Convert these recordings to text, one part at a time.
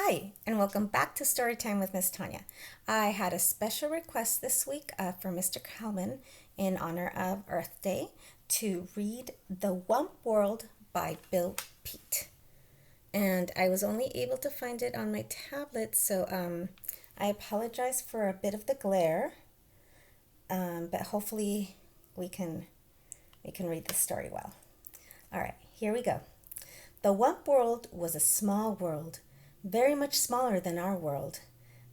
Hi, and welcome back to Storytime with Miss Tanya. I had a special request this week from Mr. Kalman in honor of Earth Day to read The Wump World by Bill Peet. And I was only able to find it on my tablet, so I apologize for a bit of the glare, but hopefully we can we can read the story well. All right, here we go. The Wump World was a small world, very much smaller than our world.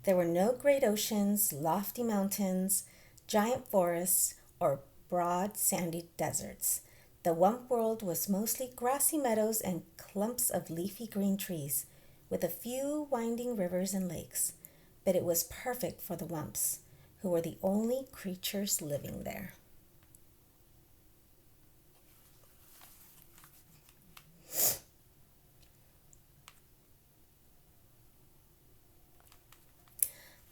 There were no great oceans, lofty mountains, giant forests, or broad sandy deserts. The Wump World was mostly grassy meadows and clumps of leafy green trees, with a few winding rivers and lakes. But it was perfect for the Wumps, who were the only creatures living there.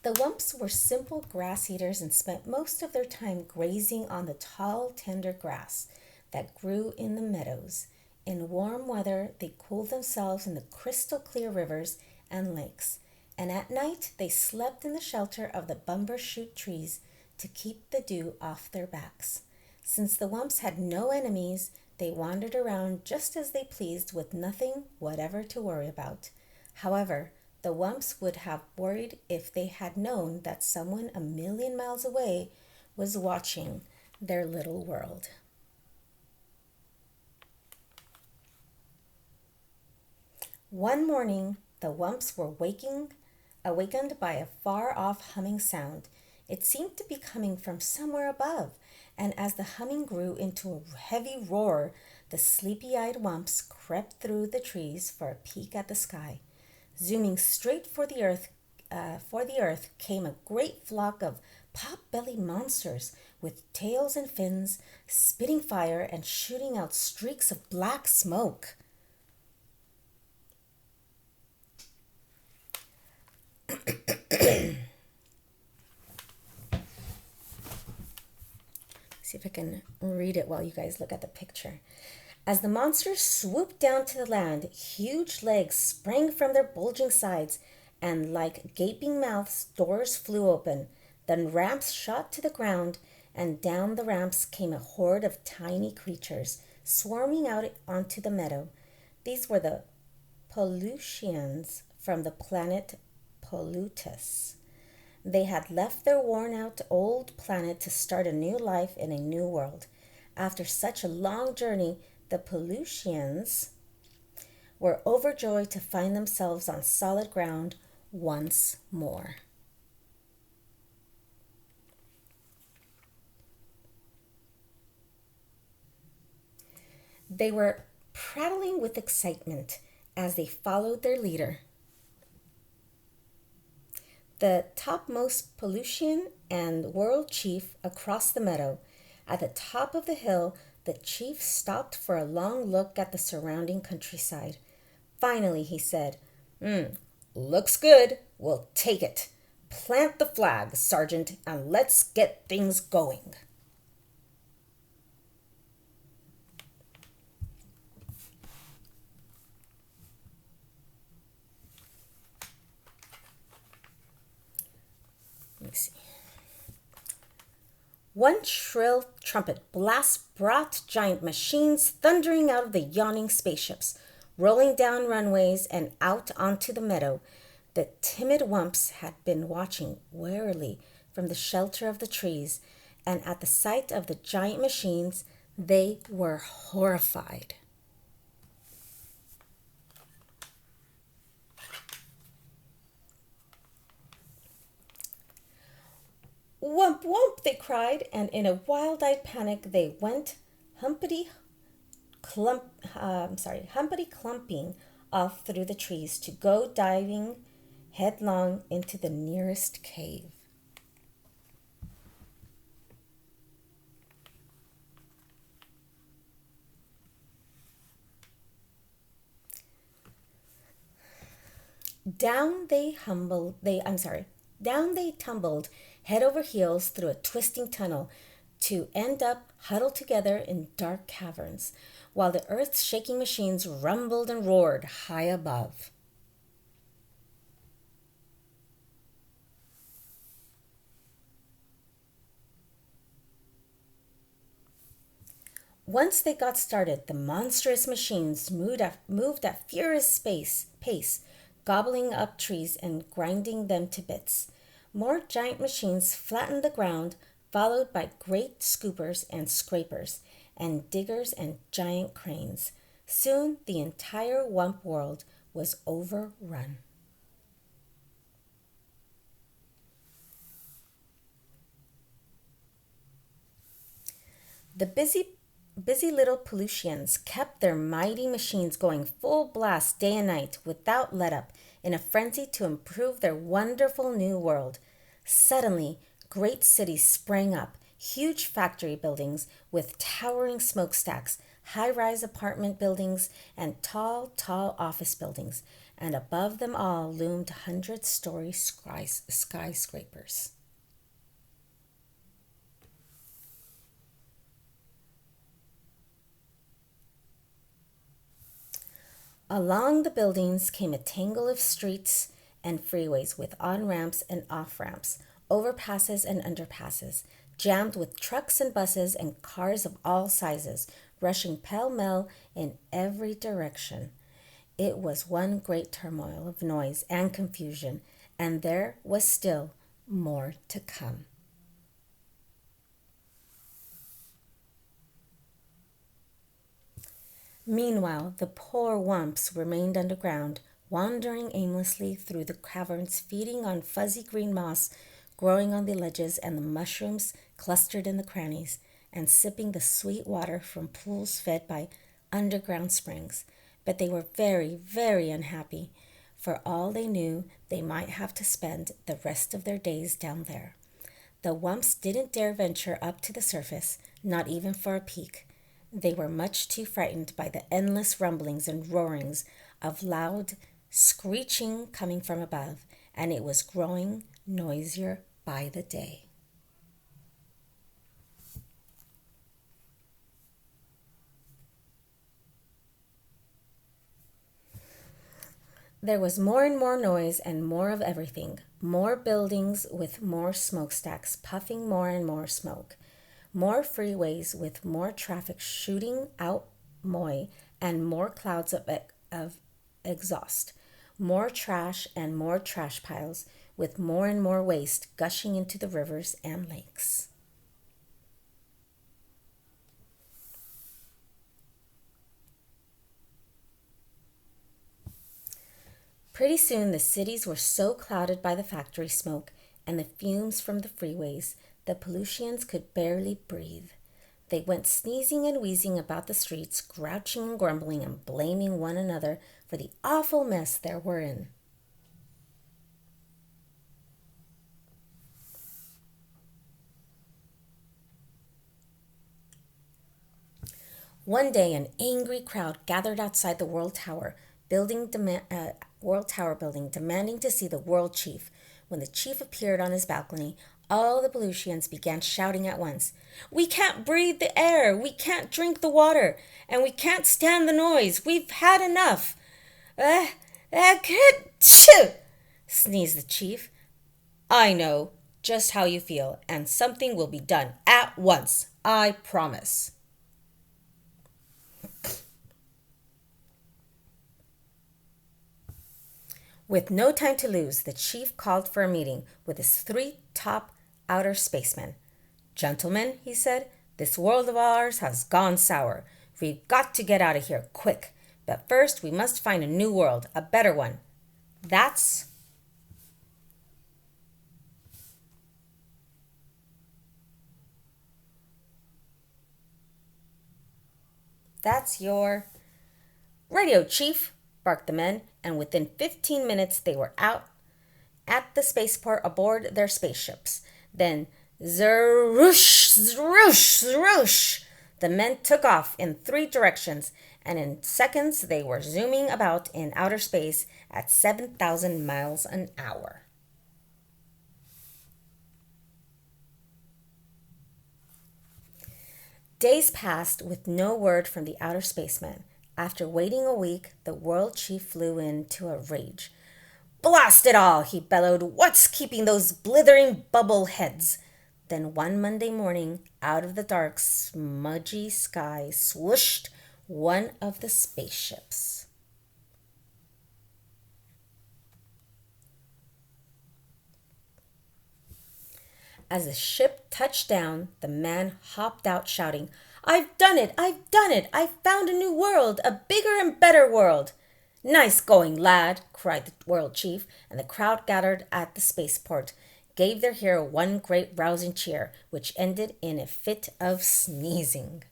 The Wumps were simple grass eaters and spent most of their time grazing on the tall, tender grass that grew in the meadows. In warm weather, they cooled themselves in the crystal clear rivers and lakes, and at night they slept in the shelter of the bumbershoot trees to keep the dew off their backs. Since the Wumps had no enemies, they wandered around just as they pleased with nothing whatever to worry about. However, the Wumps would have worried if they had known that someone a million miles away was watching their little world. One morning, the Wumps were awakened by a far-off humming sound. It seemed to be coming from somewhere above, and as the humming grew into a heavy roar, the sleepy-eyed Wumps crept through the trees for a peek at the sky. Zooming straight for the earth came a great flock of pot-bellied monsters with tails and fins, spitting fire and shooting out streaks of black smoke. See if I can read it while you guys look at the picture. As the monsters swooped down to the land, huge legs sprang from their bulging sides, and like gaping mouths, doors flew open. Then ramps shot to the ground, and down the ramps came a horde of tiny creatures, swarming out onto the meadow. These were the Pollutions from the planet Pollutus. They had left their worn-out old planet to start a new life in a new world. After such a long journey, the Pollutions were overjoyed to find themselves on solid ground once more. They were prattling with excitement as they followed their leader, the topmost Pollution and world chief, across the meadow. At the top of the hill, the chief stopped for a long look at the surrounding countryside. Finally, he said, Looks good. We'll take it. Plant the flag, Sergeant, and let's get things going." Let me see. One shrill trumpet blast brought giant machines thundering out of the yawning spaceships, rolling down runways and out onto the meadow. The timid Wumps had been watching warily from the shelter of the trees, and at the sight of the giant machines, they were horrified. "Wump, wump!" they cried, and in a wild-eyed panic they went humpity clumping off through the trees to go diving headlong into the nearest cave. Down they humbled, they I'm sorry, Down they tumbled head over heels through a twisting tunnel to end up huddled together in dark caverns, while the earth's shaking machines rumbled and roared high above. Once they got started, the monstrous machines moved at furious pace, gobbling up trees and grinding them to bits. More giant machines flattened the ground, followed by great scoopers and scrapers, and diggers and giant cranes. Soon the entire Wump world was overrun. The busy little Pelusians kept their mighty machines going full blast day and night without let up in a frenzy to improve their wonderful new world. Suddenly, great cities sprang up, huge factory buildings with towering smokestacks, high-rise apartment buildings, and tall office buildings, and above them all loomed hundred-story skyscrapers. Along the buildings came a tangle of streets and freeways with on ramps and off ramps, overpasses and underpasses, jammed with trucks and buses and cars of all sizes, rushing pell mell in every direction. It was one great turmoil of noise and confusion, and there was still more to come. Meanwhile, the poor Wumps remained underground, wandering aimlessly through the caverns, feeding on fuzzy green moss growing on the ledges and the mushrooms clustered in the crannies, and sipping the sweet water from pools fed by underground springs. But they were very, very unhappy. For all they knew, they might have to spend the rest of their days down there. The Wumps didn't dare venture up to the surface, not even for a peek. They were much too frightened by the endless rumblings and roarings of loud screeching coming from above, and it was growing noisier by the day. There was more and more noise and more of everything. More buildings with more smokestacks puffing more and more smoke. More freeways with more traffic shooting out moy and more clouds of exhaust. More trash and more trash piles with more and more waste gushing into the rivers and lakes. Pretty soon the cities were so clouded by the factory smoke and the fumes from the freeways, the Pelusians could barely breathe. They went sneezing and wheezing about the streets, grouching and grumbling and blaming one another for the awful mess they were in. One day, an angry crowd gathered outside the World Tower building, demanding to see the World Chief. When the chief appeared on his balcony, all the Belusians began shouting at once, "We can't breathe the air, we can't drink the water, and we can't stand the noise. We've had enough." Achoo! Sneezed the chief. "I know just how you feel, and something will be done at once, I promise." With no time to lose, the chief called for a meeting with his three top outer spacemen. "Gentlemen," he said, "this world of ours has gone sour. We've got to get out of here quick. But first, we must find a new world, a better one. That's your radio, Chief," barked the men, and within 15 minutes they were out at the spaceport aboard their spaceships. Then, zeroosh, zeroosh, zeroosh, the men took off in three directions, and in seconds they were zooming about in outer space at 7,000 miles an hour. Days passed with no word from the outer spacemen. After waiting a week, the world chief flew into a rage. "Blast it all!" he bellowed. "What's keeping those blithering bubble heads?" Then one Monday morning, out of the dark, smudgy sky swooshed one of the spaceships. As the ship touched down, the man hopped out shouting, "I've done it! I've done it! I've found a new world, a bigger and better world!" "Nice going, lad!" cried the world chief, and the crowd gathered at the spaceport gave their hero one great rousing cheer, which ended in a fit of sneezing.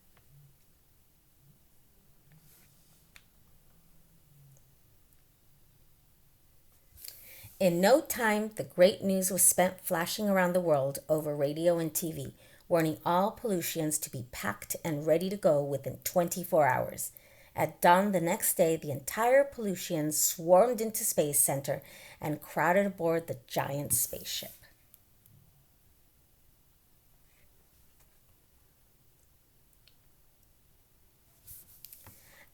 In no time, the great news was spent flashing around the world over radio and TV, warning all Pollutions to be packed and ready to go within 24 hours. At dawn the next day, the entire Pollutions swarmed into Space Center and crowded aboard the giant spaceship.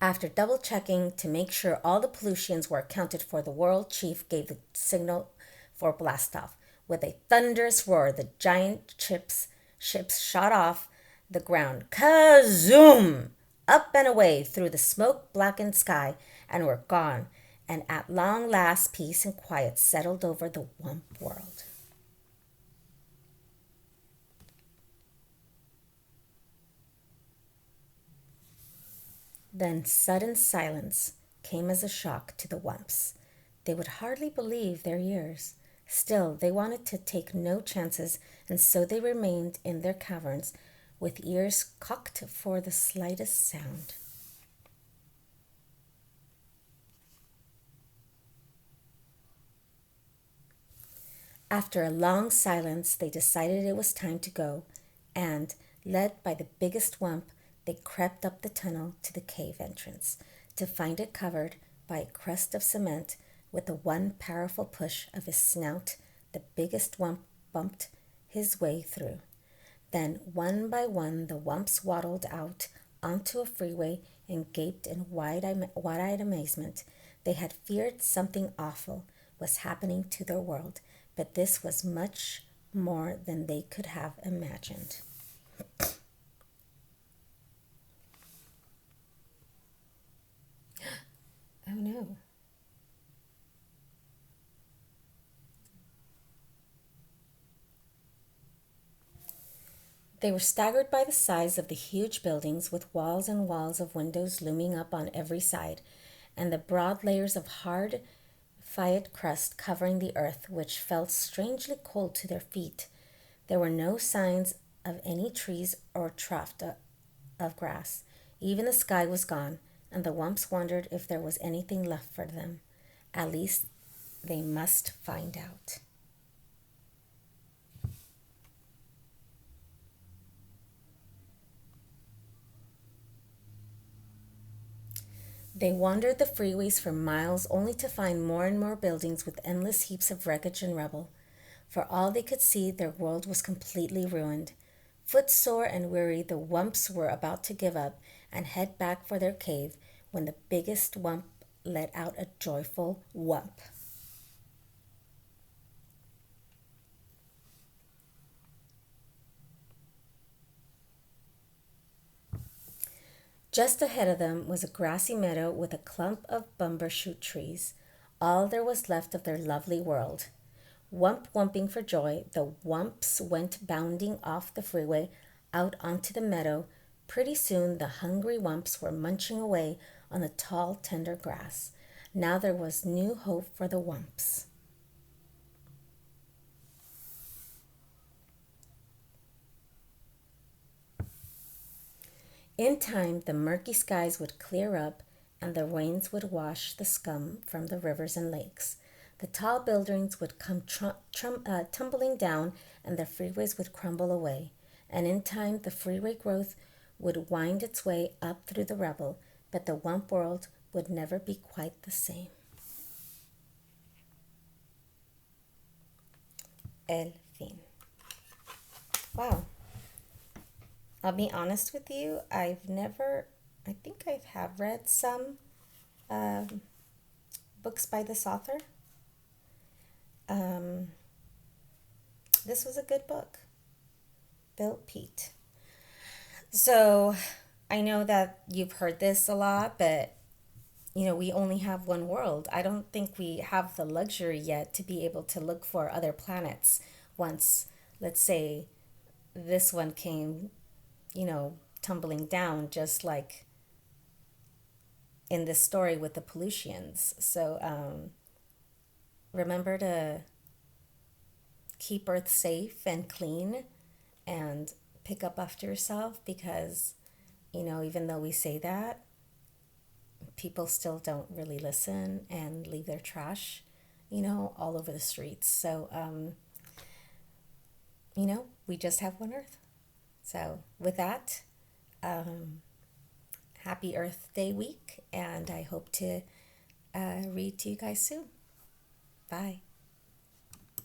After double checking to make sure all the Pollutions were accounted for, the world chief gave the signal for blastoff. With a thunderous roar, the giant ships shot off the ground. Kazoom! Up and away through the smoke-blackened sky, and were gone. And at long last, peace and quiet settled over the Wump World. Then sudden silence came as a shock to the Wumps. They would hardly believe their ears. Still, they wanted to take no chances, and so they remained in their caverns with ears cocked for the slightest sound. After a long silence, they decided it was time to go, and, led by the biggest Wump, they crept up the tunnel to the cave entrance, to find it covered by a crust of cement. With the one powerful push of his snout, the biggest Wump bumped his way through. Then, one by one, the Wumps waddled out onto a freeway and gaped in wide-eyed amazement. They had feared something awful was happening to their world, but this was much more than they could have imagined. Oh no. They were staggered by the size of the huge buildings, with walls and walls of windows looming up on every side, and the broad layers of hard, fiat crust covering the earth, which felt strangely cold to their feet. There were no signs of any trees or tuft of grass. Even the sky was gone, and the Wumps wondered if there was anything left for them. At least they must find out. They wandered the freeways for miles, only to find more and more buildings with endless heaps of wreckage and rubble. For all they could see, their world was completely ruined. Footsore and weary, the Wumps were about to give up and head back for their cave when the biggest Wump let out a joyful whump. Just ahead of them was a grassy meadow with a clump of bumbershoot trees, all there was left of their lovely world. Wump wumping for joy, the Wumps went bounding off the freeway out onto the meadow. Pretty soon the hungry Wumps were munching away on the tall, tender grass. Now there was new hope for the Wumps. In time, the murky skies would clear up and the rains would wash the scum from the rivers and lakes. The tall buildings would come tumbling down and the freeways would crumble away. And in time, the freeway growth would wind its way up through the rubble, but the Wump world would never be quite the same. El fin. Wow. I'll be honest with you, I think I have read some books by this author. This was a good book. built Peet. So I know that you've heard this a lot, but we only have one world. I don't think we have the luxury yet to be able to look for other planets once, let's say, this one came, tumbling down, just like in this story with the pollutions. So remember to keep Earth safe and clean and pick up after yourself because, even though we say that, people still don't really listen and leave their trash, all over the streets. So, we just have one Earth. So, with that, happy Earth Day week, and I hope to read to you guys soon. Bye.